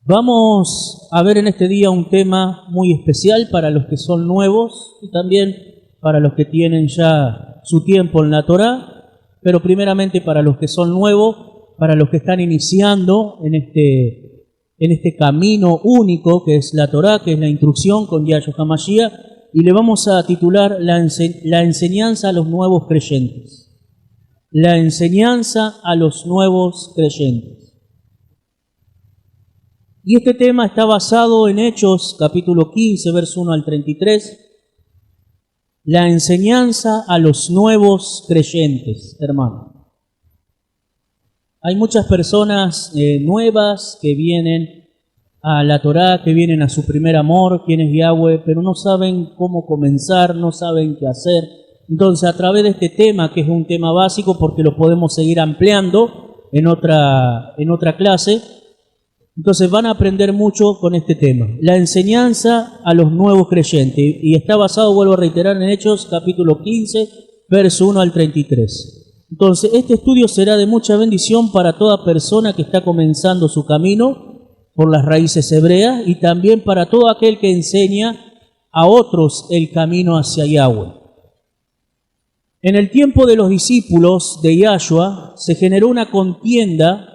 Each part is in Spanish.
Vamos a ver en este día un tema muy especial para los que son nuevos y también para los que tienen ya su tiempo en la Torá, pero primeramente para los que son nuevos, para los que están iniciando en este camino único que es la Torá, que es la instrucción con Yahshua HaMashiach, y le vamos a titular la enseñanza a los nuevos creyentes. La enseñanza a los nuevos creyentes. Y este tema está basado en Hechos, capítulo 15, verso 1 al 33. La enseñanza a los nuevos creyentes, hermano. Hay muchas personas nuevas que vienen a la Torá, que vienen a su primer amor, quien es Yahweh, pero no saben cómo comenzar, no saben qué hacer. Entonces, a través de este tema, que es un tema básico, porque lo podemos seguir ampliando en otra clase, entonces van a aprender mucho con este tema. La enseñanza a los nuevos creyentes. Y está basado, vuelvo a reiterar, en Hechos capítulo 15, verso 1 al 33. Entonces, este estudio será de mucha bendición para toda persona que está comenzando su camino por las raíces hebreas y también para todo aquel que enseña a otros el camino hacia Yahweh. En el tiempo de los discípulos de Yahshua se generó una contienda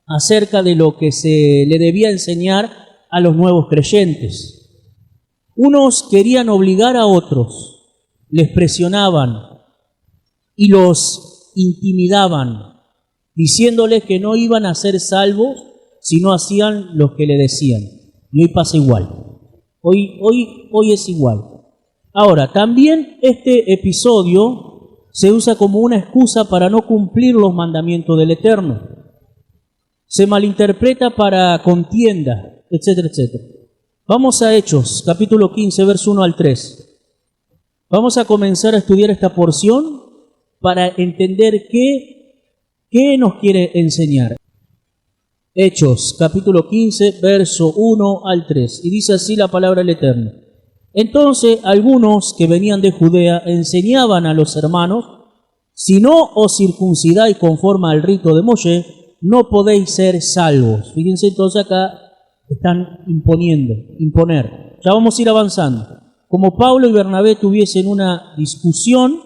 acerca de lo que se le debía enseñar a los nuevos creyentes. Unos querían obligar a otros, les presionaban y los intimidaban, diciéndoles que no iban a ser salvos si no hacían lo que le decían. Y hoy pasa igual. Hoy es igual. Ahora, también este episodio se usa como una excusa para no cumplir los mandamientos del Eterno. Se malinterpreta para contienda, etcétera, etcétera. Vamos a Hechos, capítulo 15, verso 1 al 3. Vamos a comenzar a estudiar esta porción para entender qué nos quiere enseñar. Hechos, capítulo 15, verso 1 al 3. Y dice así la palabra del Eterno. Entonces, algunos que venían de Judea enseñaban a los hermanos: si no os circuncidáis conforme al rito de Moshe, no podéis ser salvos. Fíjense, entonces acá están imponer. Ya vamos a ir avanzando. Como Pablo y Bernabé tuviesen una discusión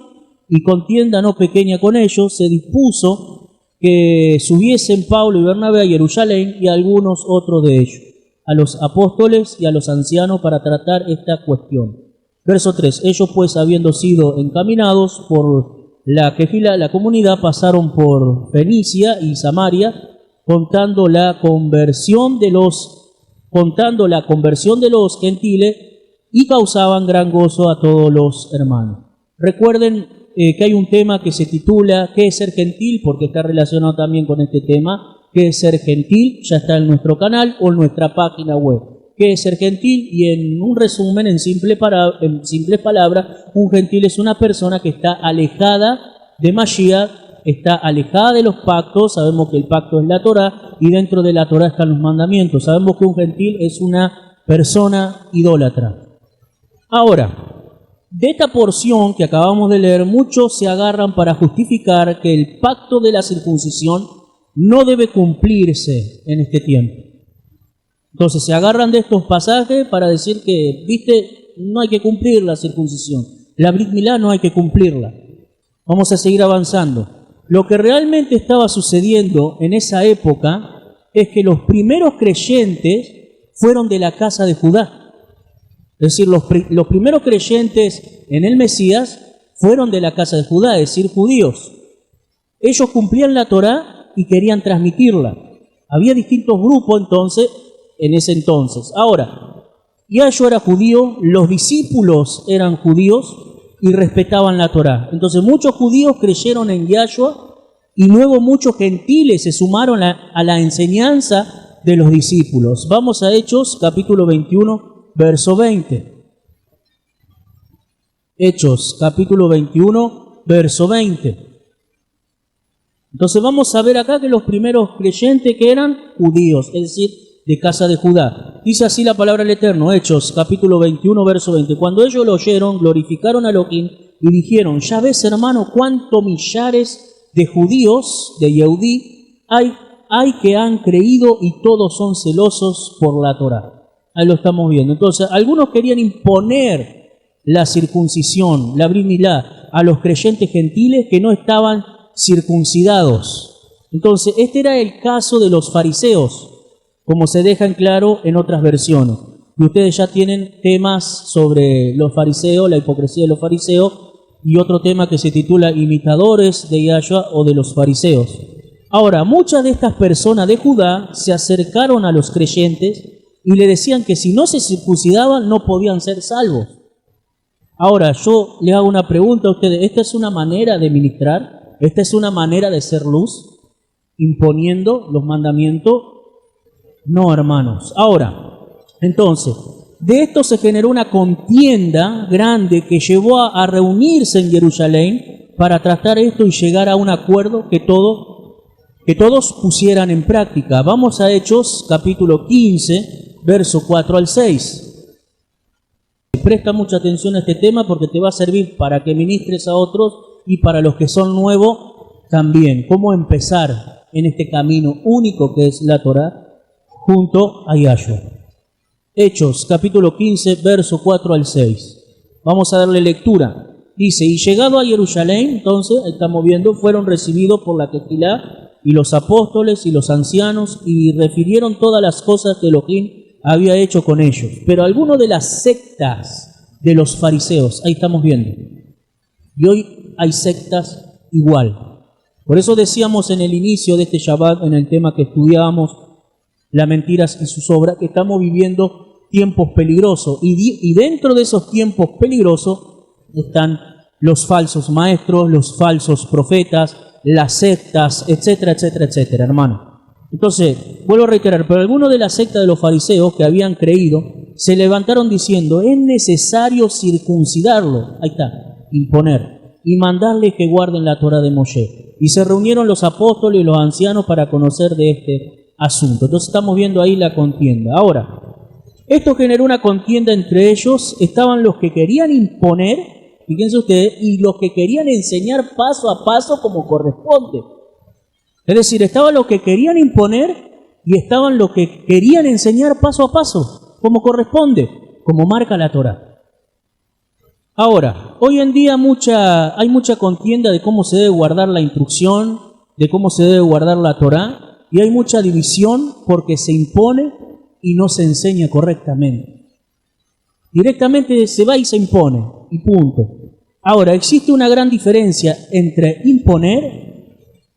y contienda no pequeña con ellos, se dispuso que subiesen Pablo y Bernabé a Jerusalén y a algunos otros de ellos, a los apóstoles y a los ancianos, para tratar esta cuestión. Verso 3. Ellos pues, habiendo sido encaminados por la comunidad, pasaron por Fenicia y Samaria, contando la conversión de los gentiles, y causaban gran gozo a todos los hermanos. Recuerden que hay un tema que se titula ¿qué es ser gentil?, porque está relacionado también con este tema. ¿Qué es ser gentil? Ya está en nuestro canal o en nuestra página web. ¿Qué es ser gentil? Y en un resumen, en simples palabras, un gentil es una persona que está alejada de Mashiach, está alejada de los pactos. Sabemos que el pacto es la Torá y dentro de la Torá están los mandamientos. Sabemos que un gentil es una persona idólatra. Ahora, de esta porción que acabamos de leer, muchos se agarran para justificar que el pacto de la circuncisión no debe cumplirse en este tiempo. Entonces se agarran de estos pasajes para decir que, no hay que cumplir la circuncisión. La Brit Milá no hay que cumplirla. Vamos a seguir avanzando. Lo que realmente estaba sucediendo en esa época es que los primeros creyentes fueron de la casa de Judá. Es decir, los primeros creyentes en el Mesías fueron de la casa de Judá, es decir, judíos. Ellos cumplían la Torá y querían transmitirla. Había distintos grupos en ese entonces. Ahora, Yahshua era judío, los discípulos eran judíos y respetaban la Torá. Entonces muchos judíos creyeron en Yahshua y luego muchos gentiles se sumaron a la enseñanza de los discípulos. Vamos a Hechos, capítulo 21, verso 20. Hechos, capítulo 21, verso 20. Entonces vamos a ver acá que los primeros creyentes que eran judíos, es decir, de casa de Judá. Dice así la palabra del Eterno, Hechos, capítulo 21, verso 20. Cuando ellos lo oyeron, glorificaron a Elohim y dijeron: ya ves, hermano, cuántos millares de judíos, de Yehudí, hay hay que han creído y todos son celosos por la Torá. Ahí lo estamos viendo. Entonces, algunos querían imponer la circuncisión, la Brit Milá, a los creyentes gentiles que no estaban circuncidados. Entonces, este era el caso de los fariseos, como se deja en claro en otras versiones. Y ustedes ya tienen temas sobre los fariseos, la hipocresía de los fariseos, y otro tema que se titula Imitadores de Yahshua o de los fariseos. Ahora, muchas de estas personas de Judá se acercaron a los creyentes y le decían que si no se circuncidaban no podían ser salvos. Ahora, yo le hago una pregunta a ustedes. ¿Esta es una manera de ministrar? ¿Esta es una manera de ser luz? ¿Imponiendo los mandamientos? No, hermanos. Ahora, entonces, de esto se generó una contienda grande que llevó a reunirse en Jerusalén para tratar esto y llegar a un acuerdo que todos pusieran en práctica. Vamos a Hechos, capítulo 15, verso 4 al 6. Presta mucha atención a este tema porque te va a servir para que ministres a otros y para los que son nuevos también. Cómo empezar en este camino único que es la Torá junto a Yahshua. Hechos, capítulo 15, verso 4 al 6. Vamos a darle lectura. Dice, y llegado a Jerusalén, entonces, estamos viendo, fueron recibidos por la Quejilá y los apóstoles y los ancianos y refirieron todas las cosas que Elohim había hecho con ellos. Pero algunos de las sectas de los fariseos, ahí estamos viendo. Y hoy hay sectas igual. Por eso decíamos en el inicio de este Shabbat, en el tema que estudiábamos, las mentiras y sus obras, que estamos viviendo tiempos peligrosos. Y dentro de esos tiempos peligrosos están los falsos maestros, los falsos profetas, las sectas, etcétera, etcétera, etcétera, hermano. Entonces, vuelvo a reiterar, pero algunos de la secta de los fariseos que habían creído se levantaron diciendo, es necesario circuncidarlo, ahí está, imponer, y mandarles que guarden la Torá de Moshe. Y se reunieron los apóstoles y los ancianos para conocer de este asunto. Entonces estamos viendo ahí la contienda. Ahora, esto generó una contienda entre ellos, estaban los que querían imponer, fíjense ustedes, y los que querían enseñar paso a paso como corresponde. Es decir, estaban los que querían imponer y estaban los que querían enseñar paso a paso, como corresponde, como marca la Torá. Ahora, hoy en día hay mucha contienda de cómo se debe guardar la instrucción, de cómo se debe guardar la Torá, y hay mucha división porque se impone y no se enseña correctamente. Directamente se va y se impone, y punto. Ahora, existe una gran diferencia entre imponer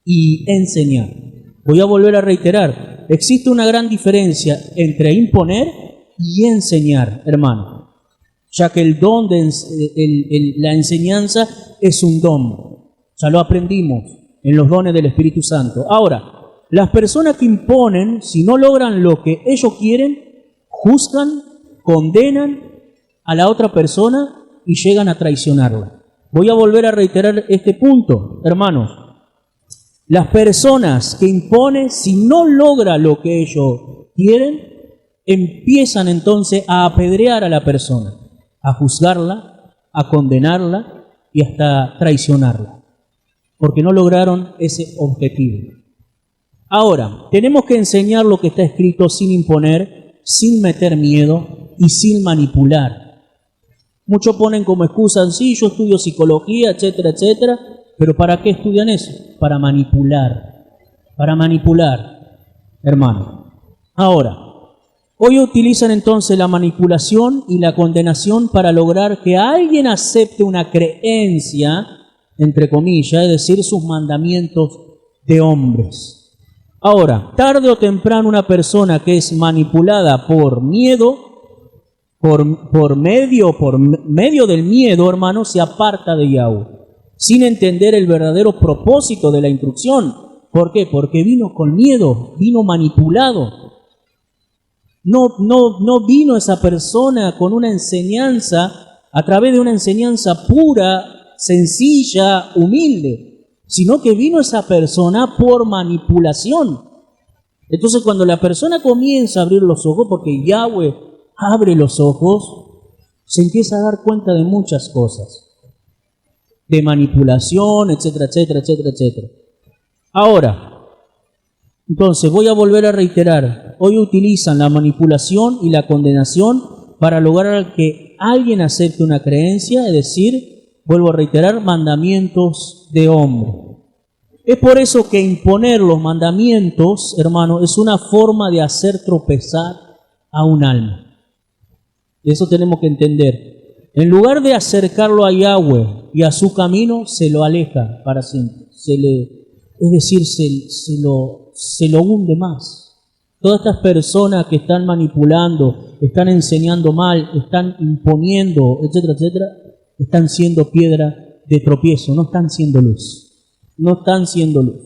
y enseñar. Voy a volver a reiterar, existe una gran diferencia entre imponer y enseñar, hermano, ya que el don de la enseñanza es un don, ya lo aprendimos en los dones del Espíritu Santo. Ahora, las personas que imponen, si no logran lo que ellos quieren, juzgan, condenan a la otra persona y llegan a traicionarla. Voy a volver a reiterar este punto, hermanos. Las personas que imponen, si no logra lo que ellos quieren, empiezan entonces a apedrear a la persona, a juzgarla, a condenarla y hasta traicionarla, porque no lograron ese objetivo. Ahora, tenemos que enseñar lo que está escrito sin imponer, sin meter miedo y sin manipular. Muchos ponen como excusa, sí, yo estudio psicología, etcétera, etcétera. ¿Pero para qué estudian eso? Para manipular, hermano. Ahora, hoy utilizan entonces la manipulación y la condenación para lograr que alguien acepte una creencia, entre comillas, es decir, sus mandamientos de hombres. Ahora, tarde o temprano una persona que es manipulada por miedo, por medio del miedo, hermano, se aparta de Yahweh, sin entender el verdadero propósito de la instrucción. ¿Por qué? Porque vino con miedo, vino manipulado. No vino esa persona con una enseñanza, a través de una enseñanza pura, sencilla, humilde, sino que vino esa persona por manipulación. Entonces, cuando la persona comienza a abrir los ojos, porque Yahweh abre los ojos, se empieza a dar cuenta de muchas cosas, de manipulación, etcétera, etcétera, etcétera, etcétera. Ahora, Entonces, voy a volver a reiterar, hoy utilizan la manipulación y la condenación para lograr que alguien acepte una creencia, es decir, vuelvo a reiterar, mandamientos de hombre. Es por eso que imponer los mandamientos, hermano, es una forma de hacer tropezar a un alma. Eso tenemos que entender. En lugar de acercarlo a Yahweh y a su camino, se lo aleja para siempre. Es decir, se lo hunde más. Todas estas personas que están manipulando, están enseñando mal, están imponiendo, etcétera, etcétera, están siendo piedra de tropiezo, no están siendo luz. No están siendo luz.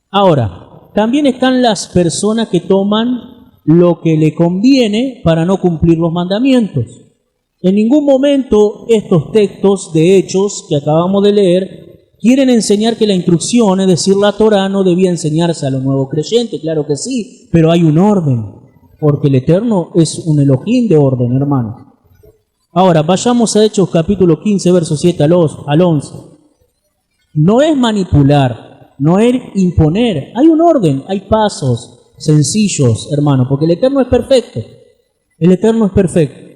Ahora, también están las personas que toman lo que le conviene para no cumplir los mandamientos. En ningún momento estos textos de Hechos que acabamos de leer quieren enseñar que la instrucción, es decir, la Torá, no debía enseñarse a los nuevos creyentes. Claro que sí, pero hay un orden, porque el Eterno es un Elohim de orden, hermano. Ahora, vayamos a Hechos capítulo 15, versos 7 al 11. No es manipular, no es imponer. Hay un orden, hay pasos sencillos, hermano, porque el Eterno es perfecto. El Eterno es perfecto.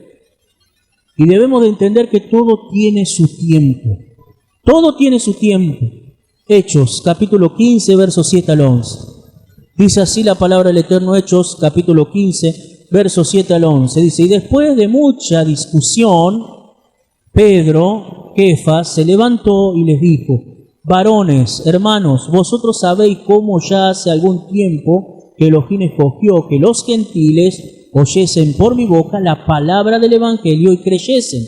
Y debemos de entender que todo tiene su tiempo. Todo tiene su tiempo. Hechos, capítulo 15, versos 7 al 11. Dice así la palabra del Eterno, Hechos, capítulo 15, versos 7 al 11. Dice, y después de mucha discusión, Pedro, Kefas, se levantó y les dijo, varones, hermanos, vosotros sabéis cómo ya hace algún tiempo que Elohim escogió que los gentiles oyesen por mi boca la palabra del Evangelio y creyesen.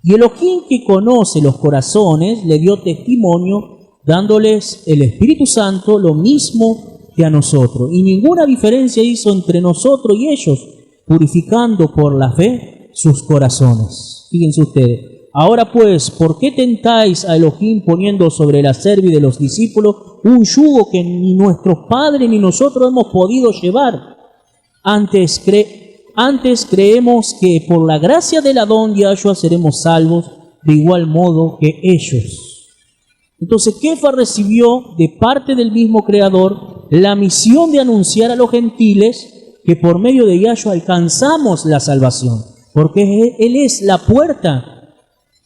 Y Elohim, que conoce los corazones, le dio testimonio, dándoles el Espíritu Santo lo mismo que a nosotros. Y ninguna diferencia hizo entre nosotros y ellos, purificando por la fe sus corazones. Fíjense ustedes. Ahora pues, ¿por qué tentáis a Elohim poniendo sobre la cerviz de los discípulos un yugo que ni nuestros padres ni nosotros hemos podido llevar? Antes creemos que por la gracia del Adón Yahshua seremos salvos de igual modo que ellos. Entonces, Kefas recibió de parte del mismo Creador la misión de anunciar a los gentiles que por medio de Yahshua alcanzamos la salvación, porque Él es la puerta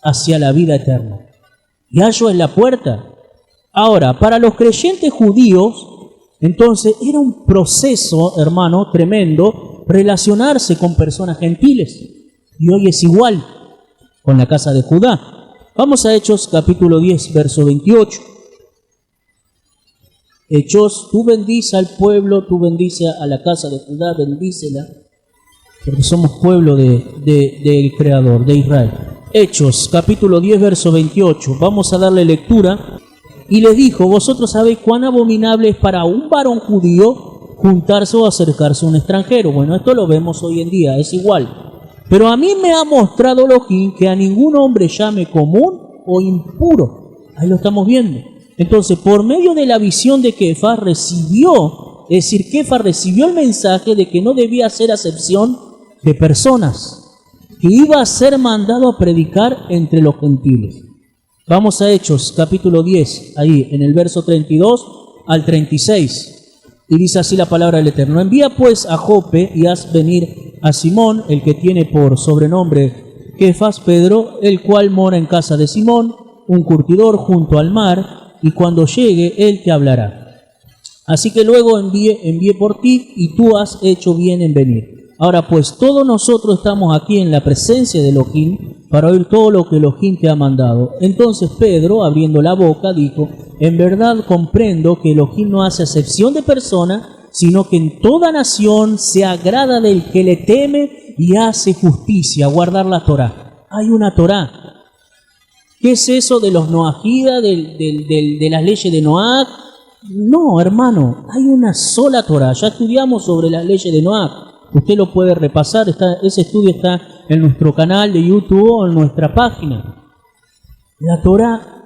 hacia la vida eterna. Yahshua es la puerta. Ahora, para los creyentes judíos, entonces era un proceso, hermano, tremendo, relacionarse con personas gentiles. Y hoy es igual con la casa de Judá. Vamos a Hechos capítulo 10, verso 28. Hechos, tú bendice al pueblo, tú bendice a la casa de Judá, bendícela, porque somos pueblo del Creador, de Israel. Hechos, capítulo 10, verso 28. Vamos a darle lectura. Y les dijo, vosotros sabéis cuán abominable es para un varón judío juntarse o acercarse a un extranjero. Bueno, esto lo vemos hoy en día, es igual. Pero a mí me ha mostrado Elohim que a ningún hombre llame común o impuro. Ahí lo estamos viendo. Entonces, por medio de la visión de Kefas recibió, es decir, Kefas recibió el mensaje de que no debía hacer acepción de personas, que iba a ser mandado a predicar entre los gentiles. Vamos a Hechos, capítulo 10, ahí en el verso 32 al 36. Y dice así la palabra del Eterno. Envía pues a Jope y haz venir a Simón, el que tiene por sobrenombre Kefas, Pedro, el cual mora en casa de Simón, un curtidor junto al mar, y cuando llegue él te hablará. Así que luego envié por ti y tú has hecho bien en venir. Ahora pues todos nosotros estamos aquí en la presencia de Elohim para oír todo lo que Elohim te ha mandado. Entonces Pedro, abriendo la boca, dijo, en verdad comprendo que Elohim no hace acepción de persona, sino que en toda nación se agrada del que le teme y hace justicia, guardar la Torá. Hay una Torá. ¿Qué es eso de los Noajidas, de las leyes de Noach? No, hermano, hay una sola Torá. Ya estudiamos sobre las leyes de Noach. Usted lo puede repasar, ese estudio está en nuestro canal de YouTube o en nuestra página. La Torá,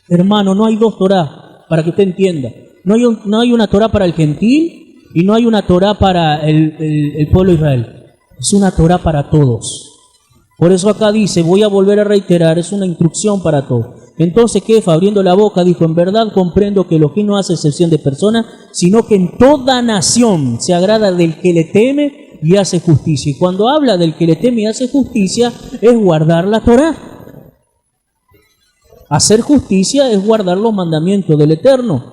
hermano, no hay dos Torá, para que usted entienda. No hay una Torá para el gentil y no hay una Torá para el pueblo de Israel. Es una Torá para todos. Por eso acá dice, voy a volver a reiterar, es una instrucción para todos. Entonces Kefa, abriendo la boca, dijo: en verdad comprendo que Elohim no hace excepción de personas, sino que en toda nación se agrada del que le teme y hace justicia. Y cuando habla del que le teme y hace justicia, es guardar la Torá. Hacer justicia es guardar los mandamientos del Eterno.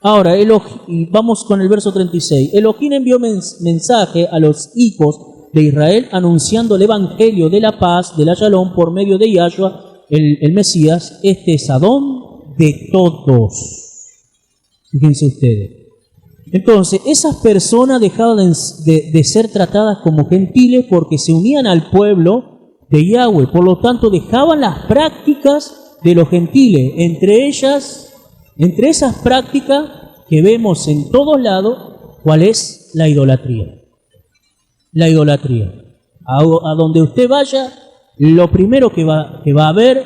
Ahora, y vamos con el verso 36. Elohim envió mensaje a los hijos de Israel anunciando el evangelio de la paz, de la Shalom, por medio de Yahshua, el Mesías. Este es Adón de todos. Fíjense ustedes. Entonces, esas personas dejaban de ser tratadas como gentiles porque se unían al pueblo de Yahweh. Por lo tanto, dejaban las prácticas de los gentiles. Entre esas prácticas que vemos en todos lados, ¿cuál es? La idolatría. La idolatría. A donde usted vaya, lo primero que va a haber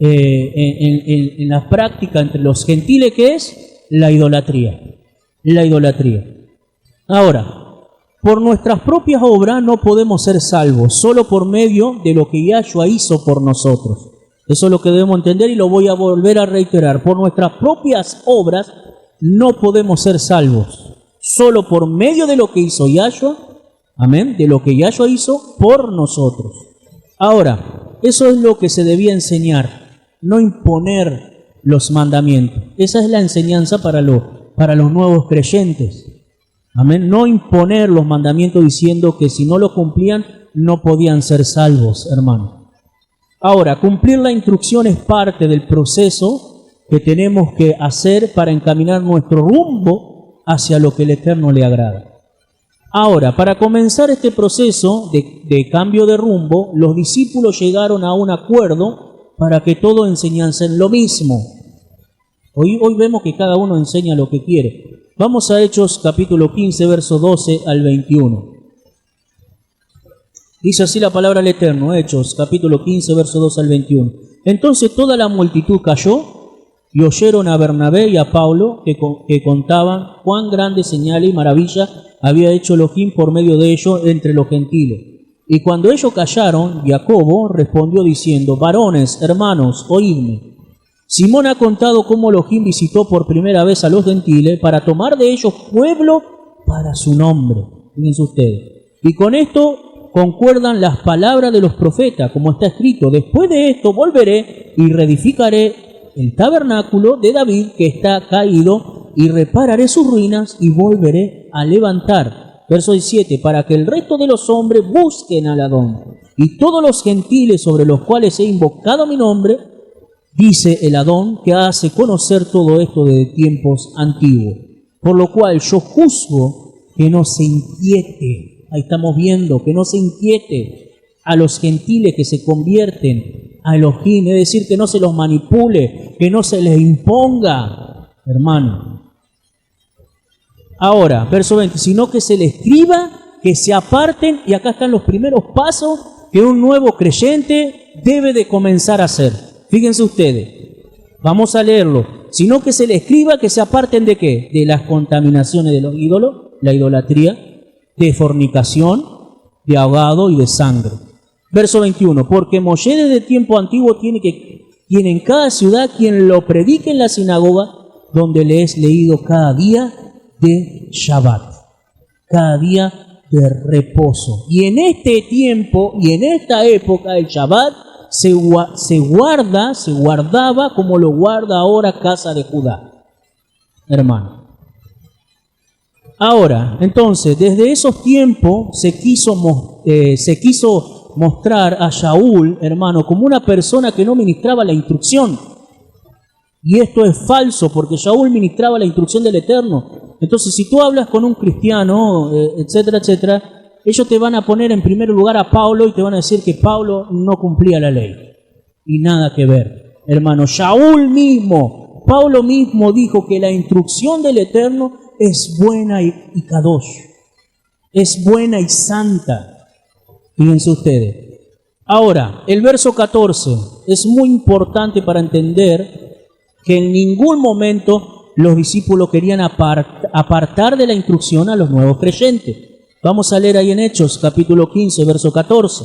en la práctica entre los gentiles, ¿qué es? La idolatría. La idolatría. Ahora, por nuestras propias obras no podemos ser salvos, solo por medio de lo que Yahshua hizo por nosotros. Eso es lo que debemos entender y lo voy a volver a reiterar. Por nuestras propias obras no podemos ser salvos, solo por medio de lo que hizo Yahshua. Amén, de lo que Yahshua hizo por nosotros. Ahora, eso es lo que se debía enseñar, no imponer los mandamientos. Esa es la enseñanza para los nuevos creyentes. Amén, no imponer los mandamientos diciendo que si no lo cumplían no podían ser salvos, hermano. Ahora, cumplir la instrucción es parte del proceso que tenemos que hacer para encaminar nuestro rumbo hacia lo que el Eterno le agrada. Ahora, para comenzar este proceso de cambio de rumbo, los discípulos llegaron a un acuerdo para que todos enseñasen lo mismo. Hoy vemos que cada uno enseña lo que quiere. Vamos a Hechos capítulo 15, verso 12 al 21. Dice así la palabra del Eterno, Hechos capítulo 15, verso 12 al 21. Entonces toda la multitud cayó y oyeron a Bernabé y a Pablo que contaban cuán grande señal y maravilla había hecho Elohim por medio de ellos entre los gentiles. Y cuando ellos callaron, Jacobo respondió diciendo: varones, hermanos, oídme. Simón ha contado cómo Elohim visitó por primera vez a los gentiles para tomar de ellos pueblo para su nombre. Fíjense ustedes. Y con esto concuerdan las palabras de los profetas, como está escrito: después de esto volveré y reedificaré el tabernáculo de David que está caído y repararé sus ruinas y volveré a levantar. Verso 17, para que el resto de los hombres busquen al Adón. Y todos los gentiles sobre los cuales he invocado mi nombre, dice el Adón, que hace conocer todo esto de tiempos antiguos. Por lo cual yo juzgo que no se inquiete. Ahí estamos viendo, que no se inquiete a los gentiles que se convierten a Elohim, es decir, que no se los manipule, que no se les imponga, hermano. Ahora, verso 20, sino que se les escriba, que se aparten, y acá están los primeros pasos que un nuevo creyente debe de comenzar a hacer. Fíjense ustedes, vamos a leerlo. Sino que se les escriba, que se aparten ¿de qué? De las contaminaciones de los ídolos, la idolatría, de fornicación, de ahogado y de sangre. Verso 21, porque Moshe desde tiempo antiguo tiene en cada ciudad quien lo predique en la sinagoga, donde le es leído cada día de Shabbat, cada día de reposo. Y en este tiempo y en esta época el Shabbat se guardaba como lo guarda ahora casa de Judá, hermano. Ahora, entonces, desde esos tiempos se quiso mostrar a Shaul, hermano, como una persona que no ministraba la instrucción. Y esto es falso, porque Shaul ministraba la instrucción del Eterno. Entonces, si tú hablas con un cristiano, etcétera, etcétera, ellos te van a poner en primer lugar a Pablo y te van a decir que Pablo no cumplía la ley. Y nada que ver, hermano. Shaul mismo, Pablo mismo dijo que la instrucción del Eterno es buena y kadosh, es buena y santa. Fíjense ustedes. Ahora, el verso 14 es muy importante para entender que en ningún momento los discípulos querían apartar de la instrucción a los nuevos creyentes. Vamos a leer ahí en Hechos, capítulo 15, verso 14.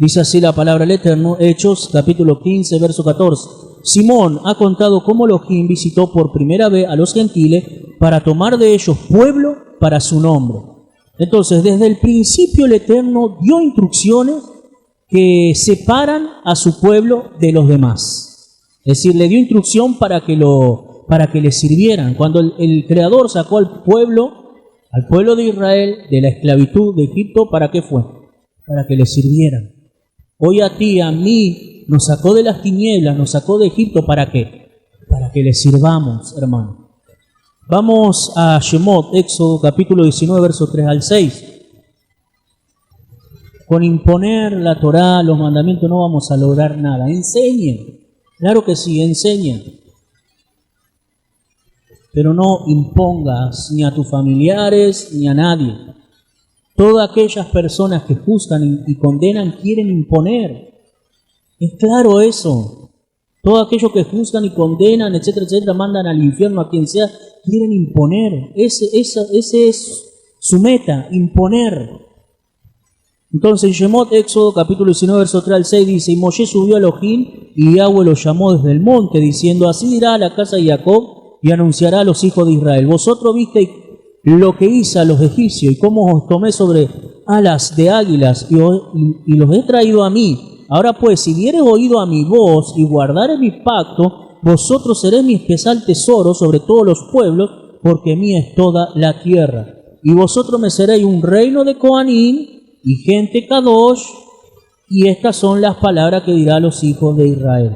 Dice así la palabra del Eterno, Hechos capítulo 15, verso 14. Simón ha contado cómo Elohim visitó por primera vez a los gentiles para tomar de ellos pueblo para su nombre. Entonces, desde el principio el Eterno dio instrucciones que separan a su pueblo de los demás. Es decir, le dio instrucción para que le sirvieran. Cuando el Creador sacó al pueblo de Israel de la esclavitud de Egipto, ¿para qué fue? Para que le sirvieran. Hoy a ti, a mí, nos sacó de las tinieblas, nos sacó de Egipto, ¿para qué? Para que le sirvamos, hermano. Vamos a Shemot, Éxodo capítulo 19, versos 3 al 6. Con imponer la Torá, los mandamientos, no vamos a lograr nada. Enseñen, claro que sí, enseñen. Pero no impongas ni a tus familiares ni a nadie. Todas aquellas personas que juzgan y condenan quieren imponer. Es claro eso. Todos aquellos que juzgan y condenan, etcétera, etcétera, mandan al infierno a quien sea, quieren imponer. Ese es su meta, imponer. Entonces, Shemot, Éxodo, capítulo 19, verso 3 al 6, dice, y Moshe subió a Elohim, y Yahweh lo llamó desde el monte, diciendo, así dirá a la casa de Jacob, y anunciará a los hijos de Israel. Vosotros visteis lo que hice a los egipcios, y cómo os tomé sobre alas de águilas, y los he traído a mí. Ahora pues, si diereis oído a mi voz, y guardareis mi pacto, vosotros seréis mi especial tesoro sobre todos los pueblos, porque mía es toda la tierra. Y vosotros me seréis un reino de Coanim, y gente Kadosh, y estas son las palabras que dirá a los hijos de Israel.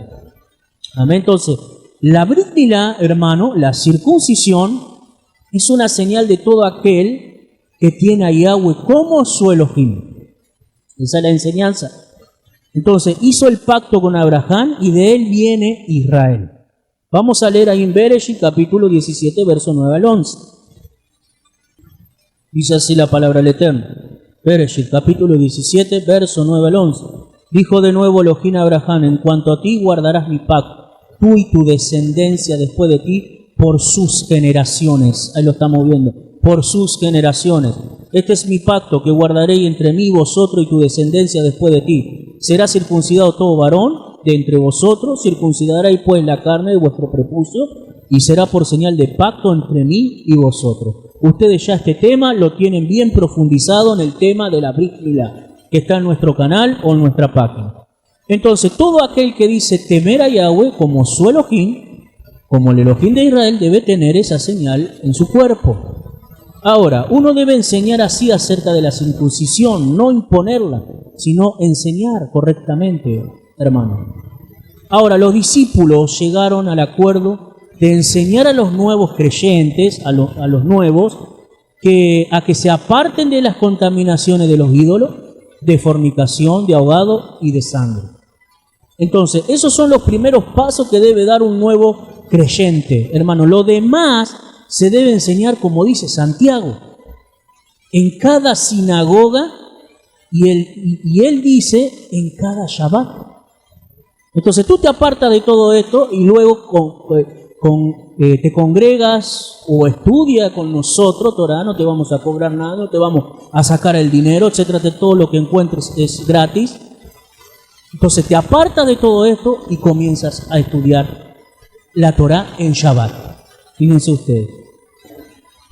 Amén. Entonces, la Brit Milá, hermano, la circuncisión, es una señal de todo aquel que tiene a Yahweh como su Elohim. Esa es la enseñanza. Entonces, hizo el pacto con Abraham y de él viene Israel. Vamos a leer ahí en Bereshit, capítulo 17, verso 9 al 11. Dice así la palabra del Eterno. Bereshit, capítulo 17, verso 9 al 11. Dijo de nuevo Elohim a Abraham, en cuanto a ti guardarás mi pacto, tú y tu descendencia después de ti, por sus generaciones. Ahí lo estamos viendo. Por sus generaciones. Este es mi pacto que guardaré entre mí, vosotros y tu descendencia después de ti. Será circuncidado todo varón de entre vosotros, circuncidaréis pues la carne de vuestro prepucio, y será por señal de pacto entre mí y vosotros. Ustedes ya este tema lo tienen bien profundizado en el tema de la Brit Milá, que está en nuestro canal o en nuestra página. Entonces, todo aquel que dice temer a Yahweh como su Elohim, como el Elohim de Israel, debe tener esa señal en su cuerpo. Ahora, uno debe enseñar así acerca de la circuncisión, no imponerla, sino enseñar correctamente, hermano. Ahora, los discípulos llegaron al acuerdo de enseñar a los nuevos creyentes, a los nuevos, a que se aparten de las contaminaciones de los ídolos, de fornicación, de ahogado y de sangre. Entonces, esos son los primeros pasos que debe dar un nuevo creyente, hermano. Lo demás se debe enseñar, como dice Santiago, en cada sinagoga, y él dice en cada Shabbat. Entonces tú te apartas de todo esto y luego te congregas o estudia con nosotros Torah, no te vamos a cobrar nada, no te vamos a sacar el dinero, etcétera, de todo lo que encuentres es gratis. Entonces te apartas de todo esto y comienzas a estudiar la Torah en Shabbat. Fíjense ustedes.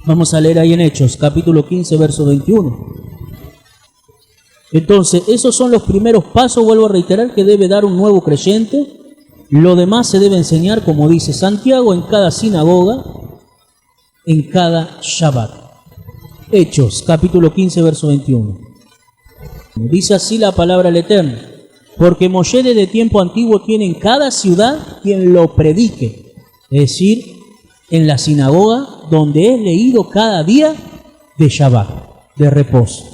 Vamos a leer ahí en Hechos, capítulo 15, verso 21. Entonces, esos son los primeros pasos, vuelvo a reiterar, que debe dar un nuevo creyente. Lo demás se debe enseñar, como dice Santiago, en cada sinagoga, en cada Shabbat. Hechos, capítulo 15, verso 21. Dice así la palabra del Eterno. Porque Moshe desde tiempo antiguo tiene en cada ciudad quien lo predique. Es decir, en la sinagoga donde es leído cada día de Shabbat, de reposo.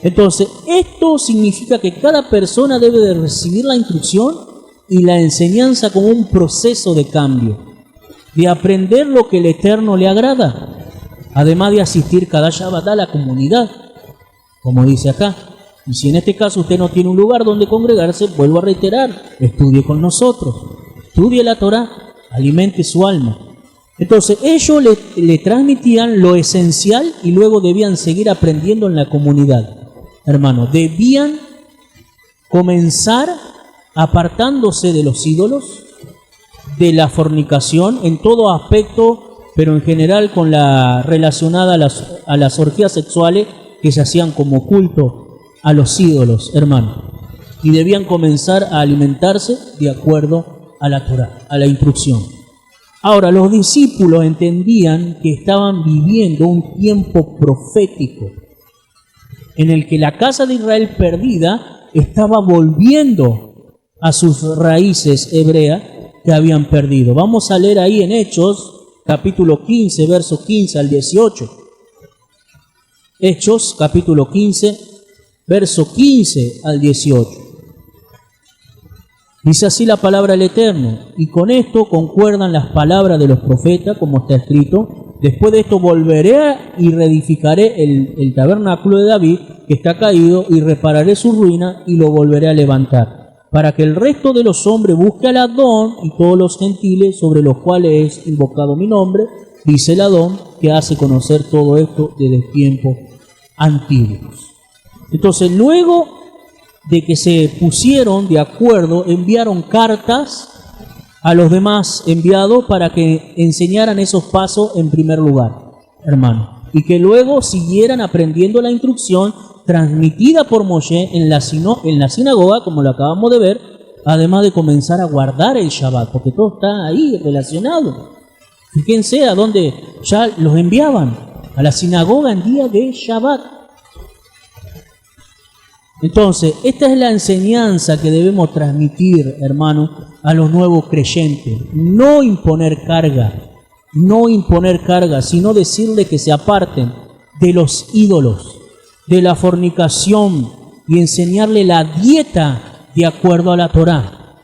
Entonces, esto significa que cada persona debe de recibir la instrucción y la enseñanza como un proceso de cambio, de aprender lo que el Eterno le agrada, además de asistir cada Shabbat a la comunidad, como dice acá. Y si en este caso usted no tiene un lugar donde congregarse, vuelvo a reiterar, estudie con nosotros, estudie la Torah, alimente su alma. Entonces ellos le transmitían lo esencial y luego debían seguir aprendiendo en la comunidad. Hermano, debían comenzar apartándose de los ídolos, de la fornicación en todo aspecto, pero en general con la relacionada a las orgías sexuales que se hacían como culto a los ídolos, hermano. Y debían comenzar a alimentarse de acuerdo a la Torá, a la instrucción. Ahora, los discípulos entendían que estaban viviendo un tiempo profético en el que la casa de Israel perdida estaba volviendo a sus raíces hebreas que habían perdido. Vamos a leer ahí en Hechos, capítulo 15, versos 15 al 18. Hechos, capítulo 15, verso 15 al 18. Dice así la palabra del Eterno: y con esto concuerdan las palabras de los profetas, como está escrito: después de esto volveré y reedificaré el tabernáculo de David, que está caído, y repararé su ruina y lo volveré a levantar, para que el resto de los hombres busque al Adón y todos los gentiles sobre los cuales es invocado mi nombre, dice el Adón, que hace conocer todo esto desde tiempos antiguos. Entonces, luego de que se pusieron de acuerdo, enviaron cartas a los demás enviados para que enseñaran esos pasos en primer lugar, hermano, y que luego siguieran aprendiendo la instrucción transmitida por Moshe en la sinagoga, como lo acabamos de ver, además de comenzar a guardar el Shabbat, porque todo está ahí relacionado. Fíjense a dónde ya los enviaban, a la sinagoga en día de Shabbat. Entonces, esta es la enseñanza que debemos transmitir, hermano, a los nuevos creyentes. No imponer carga, sino decirle que se aparten de los ídolos, de la fornicación, y enseñarle la dieta de acuerdo a la Torá.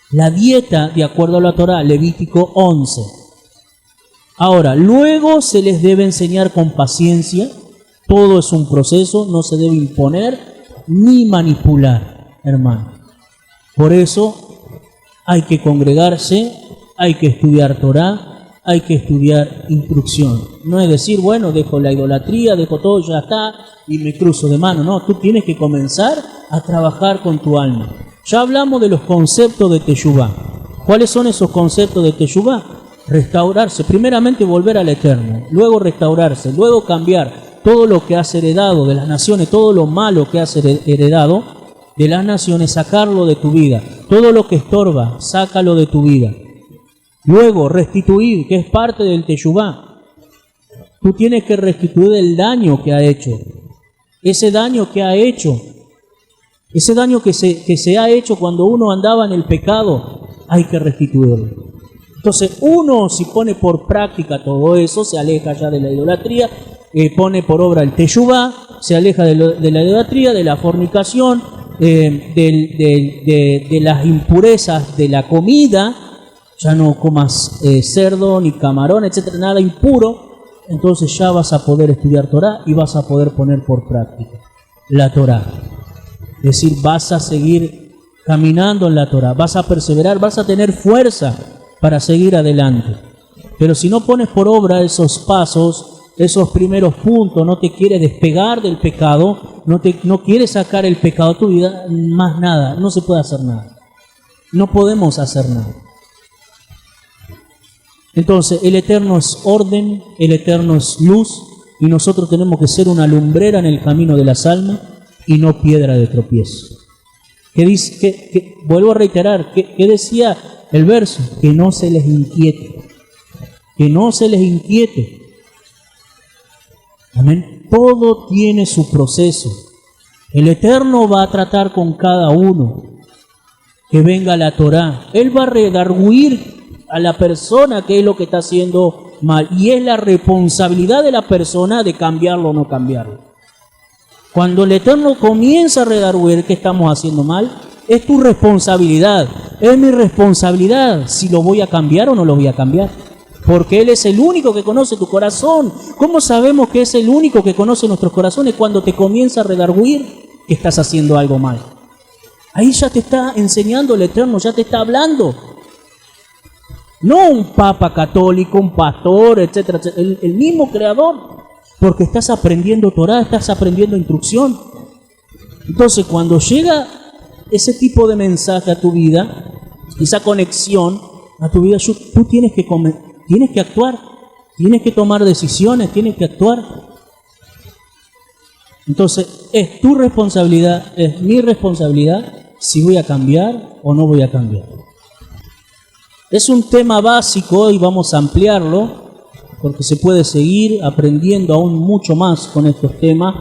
La dieta de acuerdo a la Torá, Levítico 11. Ahora, luego se les debe enseñar con paciencia. Todo es un proceso, no se debe imponer ni manipular, hermano. Por eso hay que congregarse, hay que estudiar Torá, hay que estudiar instrucción. No es decir, bueno, dejo la idolatría, dejo todo, ya está, y me cruzo de mano. No, tú tienes que comenzar a trabajar con tu alma. Ya hablamos de los conceptos de Teshuvá. ¿Cuáles son esos conceptos de Teshuvá? Restaurarse, primeramente volver al Eterno, luego restaurarse, luego cambiar todo lo que has heredado de las naciones, todo lo malo que has heredado de las naciones, sacarlo de tu vida. Todo lo que estorba, sácalo de tu vida. Luego, restituir, que es parte del Teshuvá. Tú tienes que restituir el daño que ha hecho. Ese daño que ha hecho, ese daño que se ha hecho cuando uno andaba en el pecado, hay que restituirlo. Entonces, uno, si pone por práctica todo eso, se aleja ya de la idolatría, pone por obra el Teshuvá, se aleja de la idolatría, de la fornicación, de las impurezas de la comida. Ya no comas cerdo, ni camarón, etcétera, nada impuro. Entonces ya vas a poder estudiar Torá y vas a poder poner por práctica la Torá. Es decir, vas a seguir caminando en la Torá, vas a perseverar, vas a tener fuerza para seguir adelante. Pero si no pones por obra esos pasos, esos primeros puntos, no te quieres despegar del pecado, no quieres sacar el pecado de tu vida, más nada, no se puede hacer nada. No podemos hacer nada. Entonces, el Eterno es orden, el Eterno es luz, y nosotros tenemos que ser una lumbrera en el camino de las almas y no piedra de tropiezo. Vuelvo a reiterar, ¿qué decía el verso? Que no se les inquiete. Que no se les inquiete. Amén. Todo tiene su proceso. El Eterno va a tratar con cada uno. Que venga la Torá. Él va a redarguir a la persona que es lo que está haciendo mal. Y es la responsabilidad de la persona de cambiarlo o no cambiarlo. Cuando el Eterno comienza a redarguir que estamos haciendo mal, es tu responsabilidad. Es mi responsabilidad si lo voy a cambiar o no lo voy a cambiar. Porque Él es el único que conoce tu corazón. ¿Cómo sabemos que es el único que conoce nuestros corazones? Cuando te comienza a redarguir que estás haciendo algo mal. Ahí ya te está enseñando el Eterno, ya te está hablando. No un papa católico, un pastor, etcétera, etcétera. El mismo creador. Porque estás aprendiendo Torá, estás aprendiendo instrucción. Entonces, cuando llega ese tipo de mensaje a tu vida, esa conexión a tu vida, tú tienes que actuar, tienes que tomar decisiones, tienes que actuar. Entonces, es tu responsabilidad, es mi responsabilidad si voy a cambiar o no voy a cambiar. Es un tema básico y vamos a ampliarlo porque se puede seguir aprendiendo aún mucho más con estos temas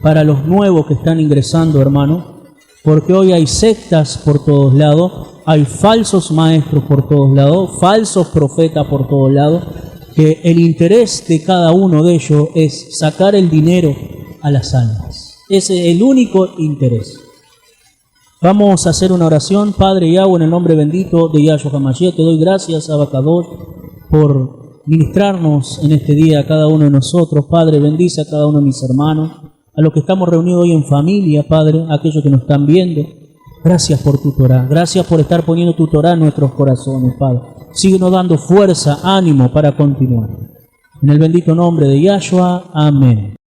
para los nuevos que están ingresando, hermano, porque hoy hay sectas por todos lados, hay falsos maestros por todos lados, falsos profetas por todos lados, que el interés de cada uno de ellos es sacar el dinero a las almas. Ese es el único interés. Vamos a hacer una oración. Padre Yahweh, en el nombre bendito de Yahshua HaMashiach, te doy gracias, Abacadosh, por ministrarnos en este día a cada uno de nosotros. Padre, bendice a cada uno de mis hermanos, a los que estamos reunidos hoy en familia, Padre, a aquellos que nos están viendo. Gracias por tu Torah, gracias por estar poniendo tu Torah en nuestros corazones, Padre. Síguenos dando fuerza, ánimo para continuar. En el bendito nombre de Yahshua, amén.